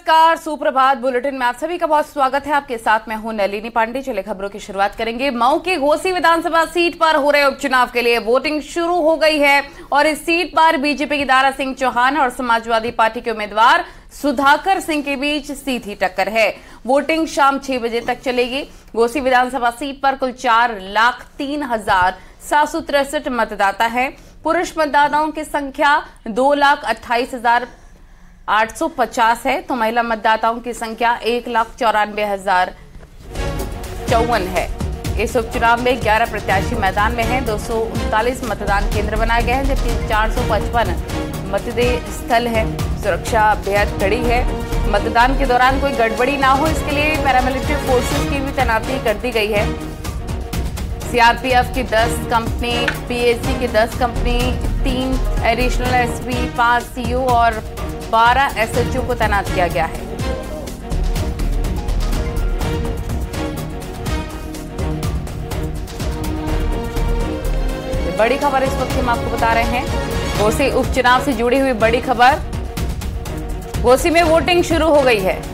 नमस्कार, सुप्रभात। बुलेटिन में आप सभी का बहुत स्वागत है। आपके साथ मैं हूं नलिनी पांडे। चले खबरों की शुरुआत करेंगे। मऊ की घोसी विधानसभा सीट पर हो रहे उपचुनाव के लिए वोटिंग शुरू हो गई है और इस सीट पर बीजेपी की दारा सिंह चौहान और समाजवादी पार्टी के उम्मीदवार सुधाकर सिंह के बीच सीधी टक्कर है। वोटिंग शाम 6 बजे तक चलेगी। घोसी विधानसभा सीट पर कुल 4,03,763 मतदाता है। पुरुष मतदाताओं की संख्या 2,28,850 है तो महिला मतदाताओं की संख्या 1,94,054 है। इस उपचुनाव में 11 प्रत्याशी मैदान में हैं। 239 मतदान केंद्र बनाए गए हैं जबकि 455 मतदेय स्थल है। सुरक्षा बेहद कड़ी है। मतदान के दौरान कोई गड़बड़ी ना हो इसके लिए पैरामिलिट्री फोर्सेस की भी तैनाती कर दी गई है। सीआरपीएफ की 10 कंपनी, पीएसी की 10 कंपनी, 3 एडिशनल एसपी, 5 सीयू और 12 एसएचओ को तैनात किया गया है। बड़ी खबर इस वक्त हम आपको बता रहे हैं। घोसी उपचुनाव से जुड़ी हुई बड़ी खबर। घोसी में वोटिंग शुरू हो गई है।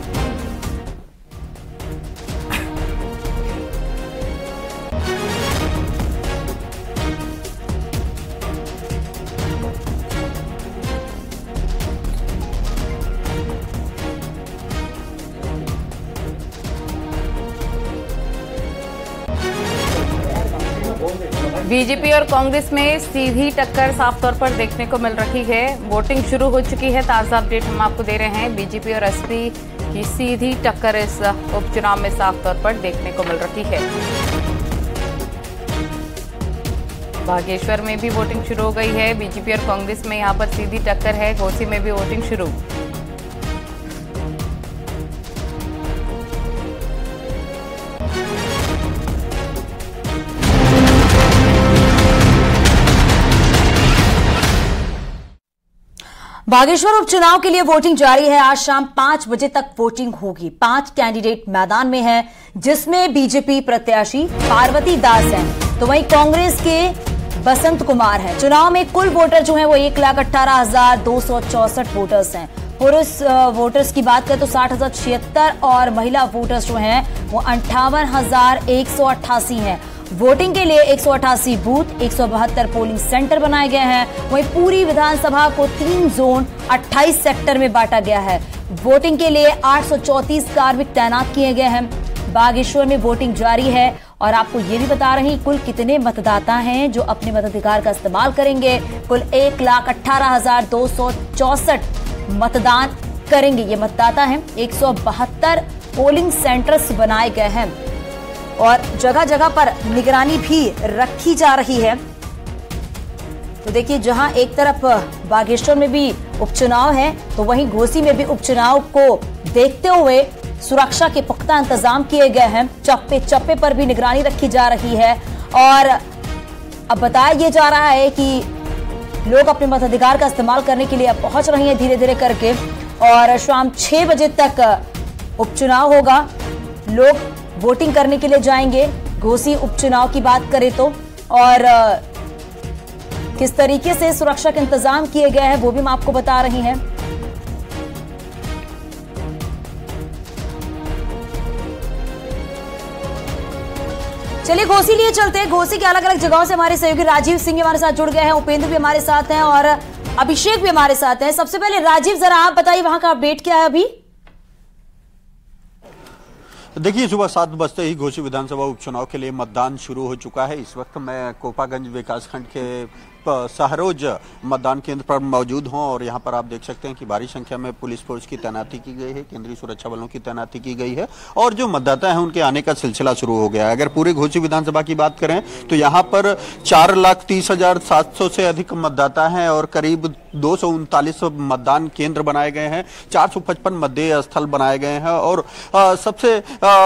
बीजेपी और कांग्रेस में सीधी टक्कर साफ तौर पर देखने को मिल रही है। वोटिंग शुरू हो चुकी है। ताजा अपडेट हम आपको दे रहे हैं। बीजेपी और एसपी की सीधी टक्कर इस उपचुनाव में साफ तौर पर देखने को मिल रही है। बागेश्वर में भी वोटिंग शुरू हो गई है। बीजेपी और कांग्रेस में यहां पर सीधी टक्कर है। घोसी में भी वोटिंग शुरू। बागेश्वर उपचुनाव के लिए वोटिंग जारी है। आज शाम 5 बजे तक वोटिंग होगी। 5 कैंडिडेट मैदान में हैं, जिसमें बीजेपी प्रत्याशी पार्वती दास हैं तो वहीं कांग्रेस के बसंत कुमार हैं। चुनाव में कुल वोटर जो हैं वो 1,18,264 वोटर्स हैं। पुरुष वोटर्स की बात करें तो 60,076 और महिला वोटर्स जो हैं वो 58,188 हैं। वोटिंग के लिए 188 बूथ, 172 पोलिंग सेंटर बनाए गए हैं। वहीं पूरी विधानसभा को 3 जोन 28 सेक्टर में बांटा गया है। वोटिंग के लिए 834 कार्मिक तैनात किए गए हैं। बागेश्वर में वोटिंग जारी है और आपको ये भी बता रही कुल कितने मतदाता हैं जो अपने मताधिकार का इस्तेमाल करेंगे। कुल 1,18,264 मतदान करेंगे। ये मतदाता हैं। 172 पोलिंग सेंटर्स बनाए गए हैं और जगह जगह पर निगरानी भी रखी जा रही है। तो देखिए, जहां एक तरफ बागेश्वर में भी उपचुनाव है तो वहीं घोसी में भी उपचुनाव को देखते हुए सुरक्षा के पुख्ता इंतजाम किए गए हैं। चप्पे चप्पे पर भी निगरानी रखी जा रही है और अब बताया यह जा रहा है कि लोग अपने मताधिकार का इस्तेमाल करने के लिए अब पहुंच रही हैं धीरे धीरे करके और शाम 6 बजे तक उपचुनाव होगा। लोग वोटिंग करने के लिए जाएंगे। घोसी उपचुनाव की बात करें तो और किस तरीके से सुरक्षा के इंतजाम किए गए हैं वो भी हम आपको बता रही हैं। चलिए घोसी लिए चलते हैं। घोसी के अलग अलग जगहों से हमारे सहयोगी राजीव सिंह हमारे साथ जुड़ गए हैं। उपेंद्र भी हमारे साथ हैं और अभिषेक भी हमारे साथ हैं। सबसे पहले राजीव, जरा आप बताइए वहां का अपडेट क्या है अभी। देखिए, सुबह 7 बजते ही घोसी विधानसभा उपचुनाव के लिए मतदान शुरू हो चुका है। इस वक्त मैं कोपागंज विकासखंड के सहरोज मतदान केंद्र पर मौजूद हूं और यहां पर आप देख सकते हैं कि भारी संख्या में पुलिस फोर्स की तैनाती की गई है, केंद्रीय सुरक्षा बलों की तैनाती की गई है और जो मतदाता हैं उनके आने का सिलसिला शुरू हो गया है। अगर पूरे घोसी विधानसभा की बात करें तो यहां पर 4,30,700 से अधिक मतदाता हैं और करीब 239 मतदान केंद्र बनाए गए हैं। 455 मतदेय स्थल बनाए गए हैं और सबसे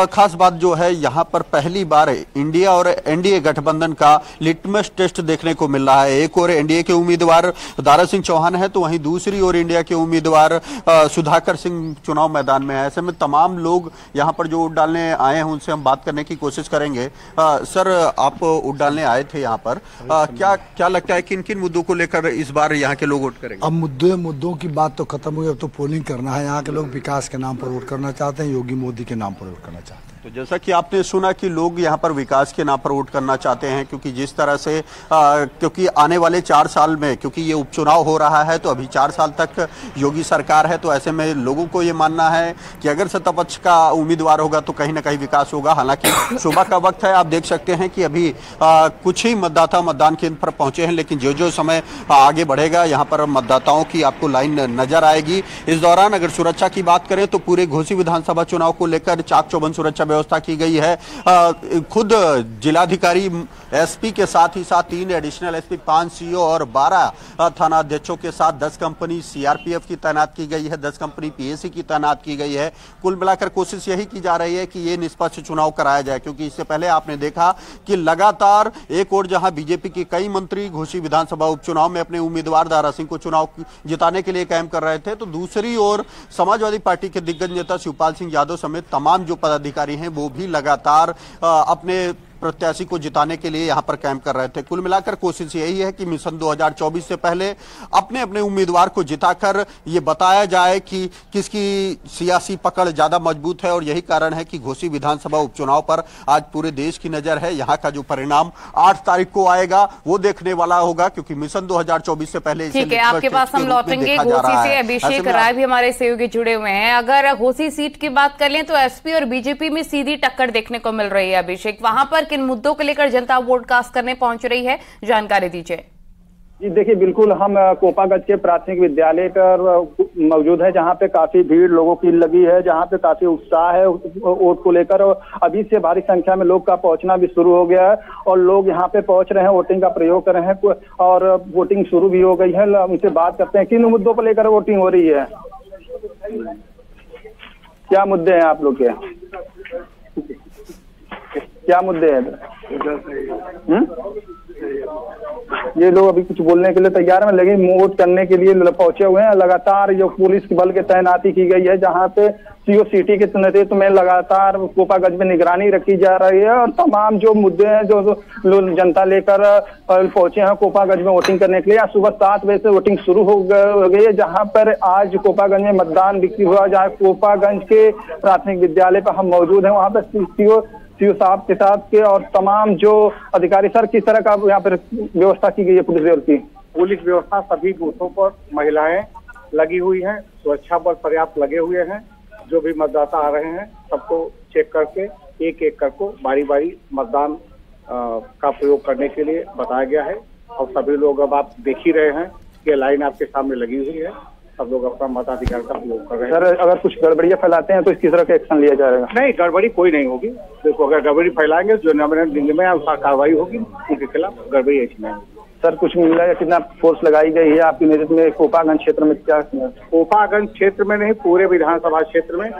खास बात जो है, यहाँ पर पहली बार इंडिया और एनडीए गठबंधन का लिटमस टेस्ट देखने को मिल रहा है। एक और एनडीए के उम्मीदवार दारा सिंह चौहान है तो वहीं दूसरी ओर इंडिया के उम्मीदवार सुधाकर सिंह चुनाव मैदान में है। ऐसे में तमाम लोग यहाँ पर जो वोट डालने आए हैं उनसे हम बात करने की कोशिश करेंगे। सर, आप वोट डालने आए थे यहाँ पर, क्या लगता है किन किन मुद्दों को लेकर इस बार यहाँ के लोग वोट करेंगे? अब मुद्दों की बात तो खत्म हुई, अब तो पोलिंग करना है। यहाँ के लोग विकास के नाम पर वोट करना चाहते हैं, योगी मोदी के नाम पर वोट करना चाहते हैं। तो जैसा कि आपने सुना कि लोग यहाँ पर विकास के नाम पर वोट करना चाहते हैं, क्योंकि जिस तरह से क्योंकि आने वाले 4 साल में, क्योंकि ये उपचुनाव हो रहा है तो अभी 4 साल तक योगी सरकार है, तो ऐसे में लोगों को ये मानना है कि अगर सत्ता पक्ष का उम्मीदवार होगा तो कहीं ना कहीं विकास होगा। हालांकि सुबह का वक्त है, आप देख सकते हैं कि अभी कुछ ही मतदाता मतदान केंद्र पर पहुंचे हैं, लेकिन जो जो समय आगे बढ़ेगा यहाँ पर मतदाताओं की आपको लाइन नजर आएगी। इस दौरान अगर सुरक्षा की बात करें तो पूरे घोसी विधानसभा चुनाव को लेकर चाक चौबंद सुरक्षा व्यवस्था की गई है। खुद जिलाधिकारी एसपी के साथ ही साथ 3 एडिशनल एसपी, 5 सीओ और 12 थाना अध्यक्षों के साथ 10 कंपनी सीआरपीएफ की तैनात की गई है, 10 कंपनी पीएसी की तैनात की गई है। कुल मिलाकर कोशिश यही की जा रही है कि ये निष्पक्ष चुनाव कराया जाए, क्योंकि इससे पहले आपने देखा कि लगातार एक और जहां बीजेपी के कई मंत्री घोसी विधानसभा उपचुनाव में अपने उम्मीदवार दारा सिंह को चुनाव जिताने के लिए कायम कर रहे थे, तो दूसरी ओर समाजवादी पार्टी के दिग्गज नेता शिवपाल सिंह यादव समेत तमाम जो पदाधिकारी हैं वो भी लगातार अपने प्रत्याशी को जिताने के लिए यहां पर कैंप कर रहे थे। कुल मिलाकर कोशिश यही है कि मिशन 2024 से पहले अपने अपने उम्मीदवार को जिताकर ये बताया जाए कि किसकी सियासी पकड़ ज्यादा मजबूत है, और यही कारण है कि घोसी विधानसभा उपचुनाव पर आज पूरे देश की नजर है। यहां का जो परिणाम 8 तारीख को आएगा वो देखने वाला होगा, क्योंकि मिशन 2024 से पहले ठीक है, आपके पास हम लौटेंगे। घोसी से अभिषेक राय भी हमारे सहयोगी जुड़े हुए हैं। अगर घोसी सीट की बात कर लें तो एसपी और बीजेपी में सीधी टक्कर देखने को मिल रही है। अभिषेक, वहां पर किन मुद्दों को लेकर जनता वोट कास्ट करने पहुंच रही है, जानकारी दीजिए। जी देखिए, बिल्कुल हम कोपागंज के प्राथमिक विद्यालय पर मौजूद है, जहां पे काफी भीड़ लोगों की लगी है, जहां पे काफी उत्साह है वोट को लेकर, और अभी से भारी संख्या में लोग का पहुंचना भी शुरू हो गया है और लोग यहां पे पहुंच रहे हैं, वोटिंग का प्रयोग कर रहे हैं और वोटिंग शुरू भी हो गई है। उनसे बात करते हैं, किन मुद्दों पर लेकर वोटिंग हो रही है, क्या मुद्दे हैं आप लोग के, क्या मुद्दे हैं? ये लोग अभी कुछ बोलने के लिए तैयार हैं, लेकिन वोट करने के लिए पहुंचे हुए हैं। लगातार जो पुलिस बल की तैनाती की गई है, जहां पे सीओ सिटी के नेतृत्व में लगातार कोपागंज में निगरानी रखी जा रही है, और तमाम जो मुद्दे हैं जो जनता लेकर पहुंचे हैं कोपागंज में वोटिंग करने के लिए। आज सुबह 7 बजे से वोटिंग शुरू हो गई है, जहां पर आज कोपागंज में मतदान बिक्री हुआ। जहाँ कोपागंज के प्राथमिक विद्यालय पर हम मौजूद हैं, वहां पर सीओ साहब के साथ के और तमाम जो अधिकारी, सर किस तरह का यहाँ पर व्यवस्था की गई है पुलिस बल की? पुलिस व्यवस्था सभी बूथों पर महिलाएं लगी हुई हैं, सुरक्षा बल पर्याप्त लगे हुए हैं। जो भी मतदाता आ रहे हैं सबको चेक करके एक एक करके बारी बारी मतदान का प्रयोग करने के लिए बताया गया है। और सभी लोग, अब आप देख ही रहे हैं कि लाइन आपके सामने लगी हुई है, सब लोग अपना मताधिकार का प्रयोग कर रहे हैं। सर अगर कुछ गड़बड़ियां फैलाते हैं तो इस किस तरह का एक्शन लिया जाएगा? नहीं, गड़बड़ी कोई नहीं होगी। देखो, अगर गड़बड़ी फैलाएंगे जो नॉमिनेट में उसका कार्रवाई होगी, उनके खिलाफ गड़बड़ी ऐसी नहीं होगी। सर कुछ मिला है, कितना फोर्स लगाई गई है आपके नेतृत्व में कोपागंज क्षेत्र में? क्या कोपागंज क्षेत्र में नहीं, पूरे विधानसभा क्षेत्र में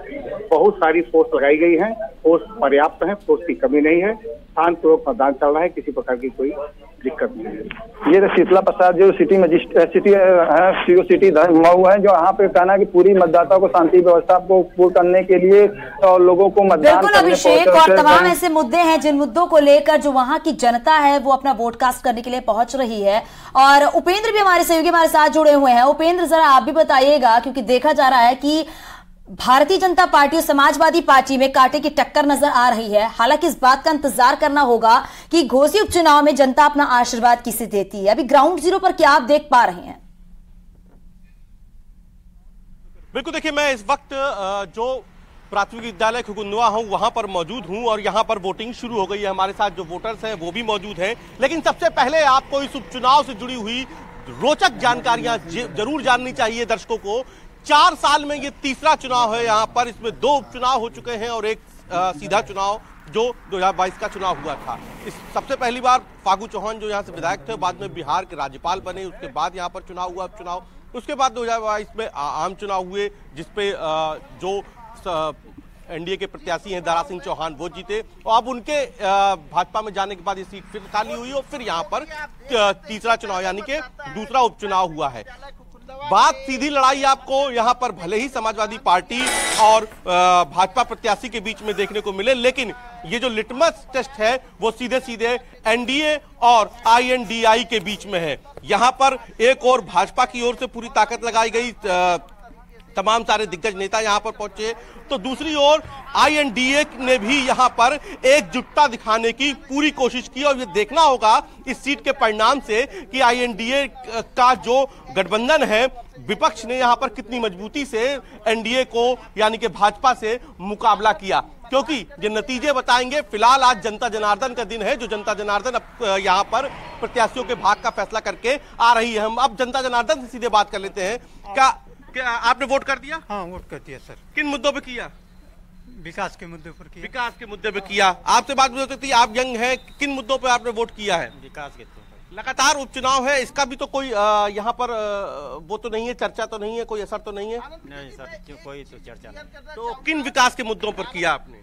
बहुत सारी फोर्स लगाई गई है। फोर्स पर्याप्त है, फोर्स की कमी नहीं है। शांतिपूर्वक मतदान चल रहा है, किसी प्रकार की कोई दिक्कत नहीं है। ये शीतला प्रसाद जो सिटी सीओ सिटी मऊ है, जो यहाँ पे कहना है कि पूरी मतदाता को शांति व्यवस्था को पूर्ण करने के लिए और लोगों को मतदान बिल्कुल अभिषेक, और तमाम ऐसे मुद्दे हैं जिन मुद्दों को लेकर जो वहां की जनता है वो अपना वोट कास्ट करने के लिए पहुंच रही है। और उपेंद्र भी हमारे सहयोगी हमारे साथ जुड़े हुए हैं। उपेंद्र, जरा आप भी बताइएगा, क्योंकि देखा जा रहा है कि भारतीय जनता पार्टी और समाजवादी पार्टी में कांटे की टक्कर नजर आ रही है। हालांकि इस बात का इंतजार करना होगा कि घोसी उपचुनाव में जनता अपना आशीर्वाद किसे देती है। अभी ग्राउंड जीरो पर क्या आप देख पा रहे हैं? बिल्कुल, देखिए मैं इस वक्त जो प्राथमिक विद्यालय खुकुंदवा हूं वहां पर मौजूद हूं और यहां पर वोटिंग शुरू हो गई है। हमारे साथ जो वोटर्स हैं वो भी मौजूद हैं, लेकिन सबसे पहले आपको इस उपचुनाव से जुड़ी हुई रोचक जानकारियां जरूर जाननी चाहिए दर्शकों को। 4 साल में ये तीसरा चुनाव है यहाँ पर, इसमें 2 उपचुनाव हो चुके हैं और एक सीधा चुनाव जो 2022 का चुनाव हुआ था। इस सबसे पहली बार फागू चौहान जो यहाँ से विधायक थे, बाद में बिहार के राज्यपाल बने, उसके बाद यहाँ पर चुनाव हुआ उपचुनाव। उसके बाद 2022 में आम चुनाव हुए, जिसपे जो एनडीए के प्रत्याशी हैं दारा सिंह चौहान वो जीते, और अब उनके भाजपा में जाने के बाद ये सीट फिर खाली हुई और फिर यहाँ पर तीसरा चुनाव यानी कि दूसरा उपचुनाव हुआ है। बात सीधी लड़ाई आपको यहाँ पर भले ही समाजवादी पार्टी और भाजपा प्रत्याशी के बीच में देखने को मिले, लेकिन ये जो लिटमस टेस्ट है वो सीधे सीधे एनडीए और आईएनडीआई के बीच में है। यहां पर एक और भाजपा की ओर से पूरी ताकत लगाई गई, तमाम सारे दिग्गज नेता यहां पर पहुंचे, तो दूसरी ओर आईएनडीए ने भी यहां पर एकजुटता दिखाने की पूरी कोशिश की। और ये देखना होगा इस सीट के परिणाम से कि आईएनडीए का जो गठबंधन है, विपक्ष ने यहां पर कितनी मजबूती से एनडीए को यानी कि भाजपा से मुकाबला किया, क्योंकि ये नतीजे बताएंगे। फिलहाल आज जनता जनार्दन का दिन है, जो जनता जनार्दन अब यहाँ पर प्रत्याशियों के भाग्य का फैसला करके आ रही है। हम अब जनता जनार्दन से सीधे बात कर लेते हैं। क्या आपने वोट कर दिया? हाँ, वोट कर दिया सर। किन मुद्दों पे किया? विकास के मुद्दे पर किया। विकास के मुद्दे पे किया। आपसे बात हो सकती है, आप यंग हैं, किन मुद्दों पे आपने वोट किया है? विकास के। लगातार उपचुनाव है, इसका भी तो कोई यहाँ पर वो तो नहीं है, चर्चा तो नहीं है, कोई असर तो नहीं है? नहीं सर, कोई तो चर्चा नहीं। तो किन विकास के मुद्दों पर किया आपने?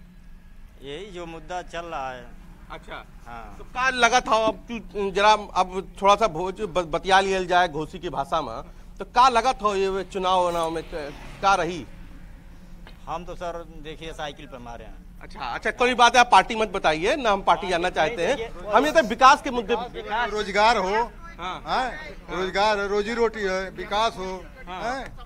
यही जो मुद्दा चल रहा है। अच्छा, हाँ। तो क्या लगा था, अब जरा अब थोड़ा सा भोज बतिया लिया जाए घोसी की भाषा में, तो क्या लगा था ये चुनाव में क्या रही? हम तो सर देखिए साइकिल पर मारे हैं। अच्छा, कोई बात है, आप पार्टी मत बताइए ना, हम पार्टी जानना चाहते हैं। हम ये तो विकास के मुद्दे, रोजगार हो, हाँ, रोजगार, रोजी रोटी है, विकास हो,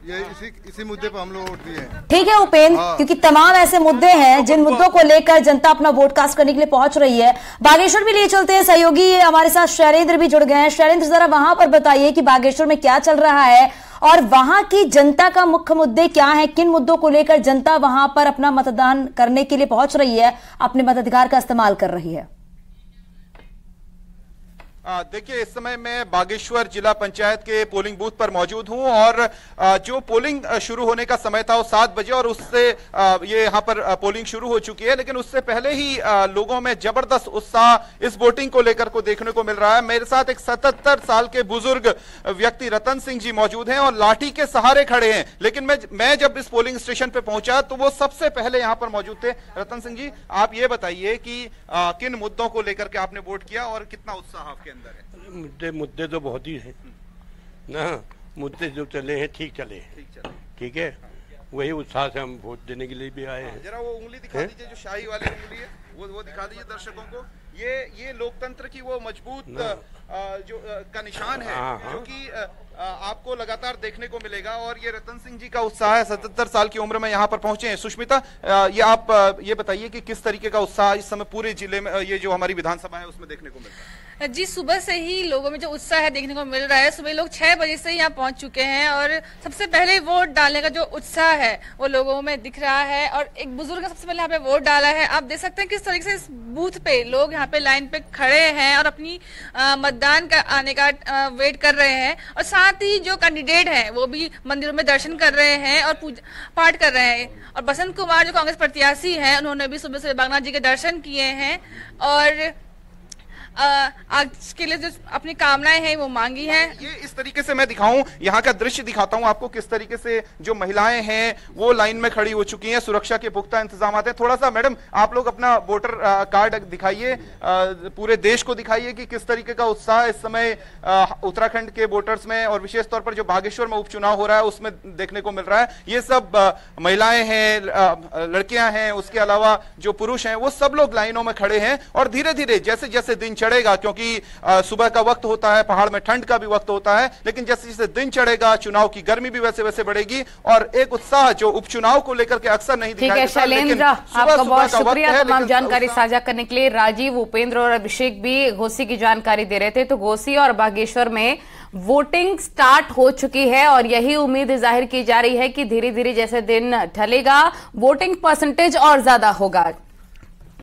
ये इसी मुद्दे पर हम लोग वोट दिए हैं। ठीक है उपेंद्र, क्योंकि तमाम ऐसे मुद्दे हैं जिन मुद्दों को लेकर जनता अपना वोट कास्ट करने के लिए पहुंच रही है। बागेश्वर भी लिए चलते हैं, सहयोगी हमारे साथ शैलेंद्र भी जुड़ गए हैं। शैलेंद्र, जरा वहां पर बताइए कि बागेश्वर में क्या चल रहा है और वहां की जनता का मुख्य मुद्दे क्या है, किन मुद्दों को लेकर जनता वहां पर अपना मतदान करने के लिए पहुंच रही है, अपने मताधिकार का इस्तेमाल कर रही है? देखिए, इस समय मैं बागेश्वर जिला पंचायत के पोलिंग बूथ पर मौजूद हूं और जो पोलिंग शुरू होने का समय था वो 7 बजे और उससे ये यहाँ पर पोलिंग शुरू हो चुकी है, लेकिन उससे पहले ही लोगों में जबरदस्त उत्साह इस वोटिंग को लेकर को देखने को मिल रहा है। मेरे साथ एक 77 साल के बुजुर्ग व्यक्ति रतन सिंह जी मौजूद हैं और लाठी के सहारे खड़े हैं, लेकिन मैं जब इस पोलिंग स्टेशन पे पहुंचा तो वो सबसे पहले यहाँ पर मौजूद थे। रतन सिंह जी, आप ये बताइए कि किन मुद्दों को लेकर के आपने वोट किया और कितना उत्साह आपके अंदर है? मुद्दे तो बहुत ही हैं ना, मुद्दे जो चले हैं ठीक चले हैं, ठीक है, वही उत्साह से हम वोट देने के लिए भी आए हैं। जरा वो उंगली दिखा दीजिए, जो शाही वाली उंगली है वो दिखा दीजिए दर्शकों को। ये लोकतंत्र की वो मजबूत जो का निशान है, जो कि आपको लगातार देखने को मिलेगा। और ये रतन सिंह जी का उत्साह है, 77 साल की उम्र में यहाँ पर पहुंचे हैं। सुष्मिता, ये आप ये बताइए कि किस तरीके का उत्साह इस समय पूरे जिले में, ये जो हमारी विधानसभा है उसमें देखने को मिल रहा है? जी, सुबह से ही लोगों में जो उत्साह है देखने को मिल रहा है। सुबह लोग 6 बजे से यहाँ पहुंच चुके हैं और सबसे पहले वोट डालने का जो उत्साह है वो लोगों में दिख रहा है। और एक बुजुर्ग ने सबसे पहले यहाँ पे वोट डाला है। आप देख सकते हैं किस तरीके से इस बूथ पे लोग यहाँ पे लाइन पे खड़े हैं और अपनी मतदान का आने का वेट कर रहे हैं। और साथ ही जो कैंडिडेट हैं वो भी मंदिरों में दर्शन कर रहे हैं और पूजा पाठ कर रहे हैं। और बसंत कुमार जो कांग्रेस प्रत्याशी हैं, उन्होंने भी सुबह से बागनाथ जी के दर्शन किए हैं और आज के लिए जो अपनी कामनाएं हैं वो मांगी हैं। ये इस तरीके से मैं दिखाऊं, यहाँ का दृश्य दिखाता हूं आपको, किस तरीके से जो महिलाएं हैं वो लाइन में खड़ी हो चुकी हैं। सुरक्षा के पुख्ता इंतजाम हैं। थोड़ा सा मैडम आप लोग अपना वोटर कार्ड दिखाइए, पूरे देश को दिखाइए कि किस तरीके का उत्साह इस समय उत्तराखंड के वोटर्स में और विशेष तौर पर जो बागेश्वर में उपचुनाव हो रहा है उसमें देखने को मिल रहा है। ये सब महिलाएं हैं, लड़कियां हैं, उसके अलावा जो पुरुष हैं वो सब लोग लाइनों में खड़े हैं। और धीरे धीरे जैसे जैसे दिन चढ़ेगा, क्योंकि सुबह का वक्त होता है, पहाड़ में ठंड का भी वक्त होता है, लेकिन जैसे जैसे दिन चढ़ेगा चुनाव की गर्मी भी वैसे वैसे बढ़ेगी और एक उत्साह जो उपचुनाव को लेकर के अक्सर नहीं दिखाई देता। शैलेंद्र, आपका बहुत शुक्रिया तमाम जानकारी साझा करने के लिए। राजीव, उपेंद्र और अभिषेक भी घोसी की जानकारी दे रहे थे। तो घोसी और बागेश्वर में वोटिंग स्टार्ट हो चुकी है और यही उम्मीद जाहिर की जा रही है कि धीरे धीरे जैसे दिन ढलेगा वोटिंग परसेंटेज और ज्यादा होगा।